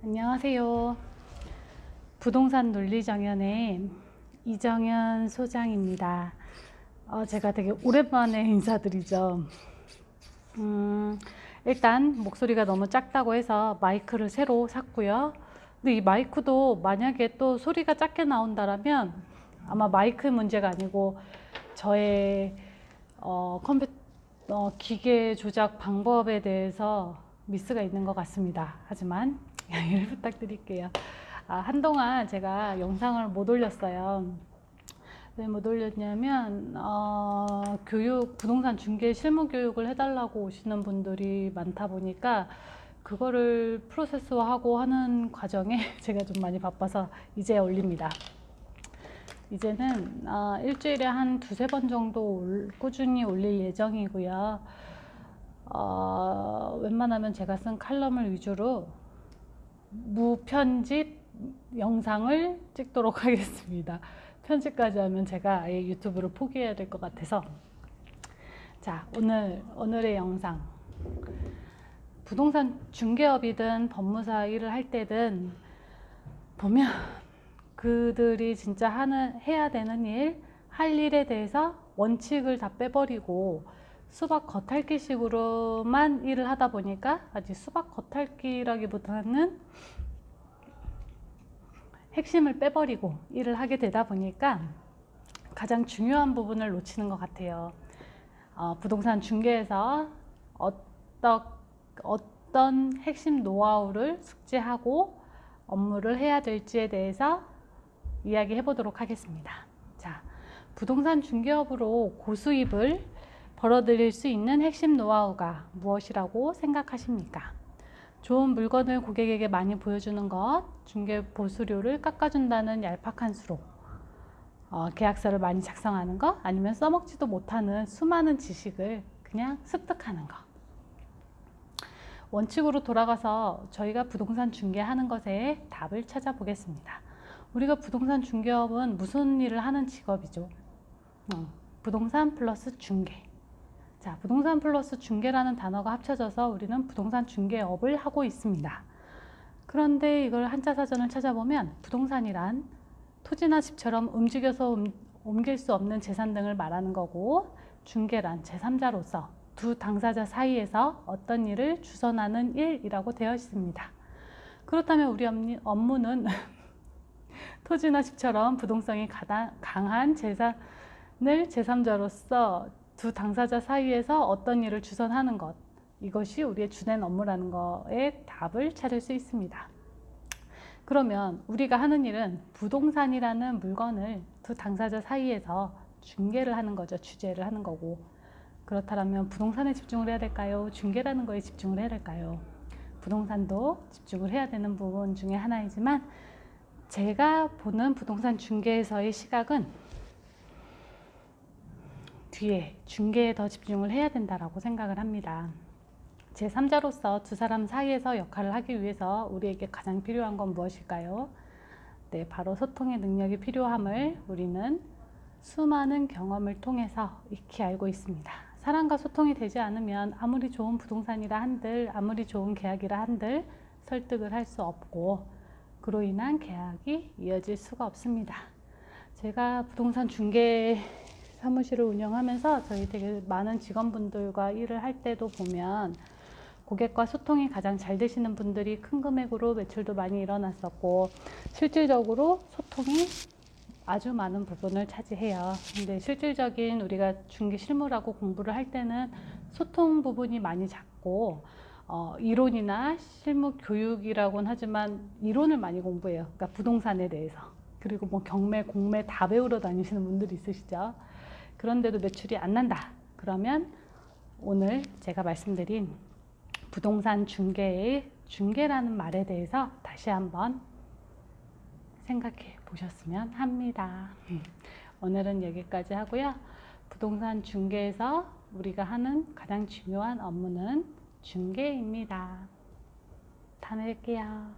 안녕하세요. 부동산 논리정연의 이정연 소장입니다. 제가 되게 오랜만에 인사드리죠. 일단 목소리가 너무 작다고 해서 마이크를 새로 샀고요. 근데 이 마이크도 만약에 또 소리가 작게 나온다면 아마 마이크 문제가 아니고 저의 기계 조작 방법에 대해서 미스가 있는 것 같습니다. 하지만 양해를 부탁드릴게요. 한동안 제가 영상을 못 올렸어요. 왜 못 올렸냐면 부동산 중개 실무 교육을 해달라고 오시는 분들이 많다 보니까 그거를 프로세스화하고 하는 과정에 제가 좀 많이 바빠서 이제 올립니다. 이제는 일주일에 한 두세 번 정도 꾸준히 올릴 예정이고요. 웬만하면 제가 쓴 칼럼을 위주로 무편집 영상을 찍도록 하겠습니다. 편집까지 하면 제가 아예 유튜브를 포기해야 될 것 같아서. 자, 오늘의 영상. 부동산 중개업이든 법무사 일을 할 때든 보면 그들이 진짜 해야 되는 일, 할 일에 대해서 원칙을 다 빼버리고 수박 겉핥기식으로만 일을 하다 보니까 아직 수박 겉핥기라기보다는 핵심을 빼버리고 일을 하게 되다 보니까 가장 중요한 부분을 놓치는 것 같아요. 부동산 중개에서 어떤 핵심 노하우를 숙지하고 업무를 해야 될지에 대해서 이야기해 보도록 하겠습니다. 자, 부동산 중개업으로 고수입을 벌어들일 수 있는 핵심 노하우가 무엇이라고 생각하십니까? 좋은 물건을 고객에게 많이 보여주는 것, 중개 보수료를 깎아준다는 얄팍한 수로, 계약서를 많이 작성하는 것, 아니면 써먹지도 못하는 수많은 지식을 그냥 습득하는 것. 원칙으로 돌아가서 저희가 부동산 중개하는 것에 답을 찾아보겠습니다. 우리가 부동산 중개업은 무슨 일을 하는 직업이죠? 부동산 플러스 중개. 자, 부동산 플러스 중개라는 단어가 합쳐져서 우리는 부동산 중개업을 하고 있습니다. 그런데 이걸 한자 사전을 찾아보면 부동산이란 토지나 집처럼 움직여서 옮길 수 없는 재산 등을 말하는 거고, 중개란 제3자로서 두 당사자 사이에서 어떤 일을 주선하는 일이라고 되어 있습니다. 그렇다면 우리 업무는 토지나 집처럼 부동성이 강한 재산을 제3자로서 두 당사자 사이에서 어떤 일을 주선하는 것, 이것이 우리의 주된 업무라는 것에 답을 찾을 수 있습니다. 그러면 우리가 하는 일은 부동산이라는 물건을 두 당사자 사이에서 중개를 하는 거죠. 주재를 하는 거고, 그렇다면 부동산에 집중을 해야 될까요? 중개라는 거에 집중을 해야 될까요? 부동산도 집중을 해야 되는 부분 중에 하나이지만 제가 보는 부동산 중개에서의 시각은 뒤에 중개에 더 집중을 해야 된다고 생각을 합니다. 제3자로서 두 사람 사이에서 역할을 하기 위해서 우리에게 가장 필요한 건 무엇일까요? 네, 바로 소통의 능력이 필요함을 우리는 수많은 경험을 통해서 익히 알고 있습니다. 사람과 소통이 되지 않으면 아무리 좋은 부동산이라 한들, 아무리 좋은 계약이라 한들 설득을 할 수 없고, 그로 인한 계약이 이어질 수가 없습니다. 제가 부동산 중개 사무실을 운영하면서 저희 되게 많은 직원분들과 일을 할 때도 보면 고객과 소통이 가장 잘 되시는 분들이 큰 금액으로 매출도 많이 일어났었고, 실질적으로 소통이 아주 많은 부분을 차지해요. 근데 실질적인 우리가 중개 실무라고 공부를 할 때는 소통 부분이 많이 작고, 이론이나 실무 교육이라고는 하지만 이론을 많이 공부해요. 그러니까 부동산에 대해서. 그리고 뭐 경매, 공매 다 배우러 다니시는 분들이 있으시죠. 그런데도 매출이 안 난다. 그러면 오늘 제가 말씀드린 부동산 중개의 중개라는 말에 대해서 다시 한번 생각해 보셨으면 합니다. 오늘은 여기까지 하고요. 부동산 중개에서 우리가 하는 가장 중요한 업무는 중개입니다. 다음에 뵐게요.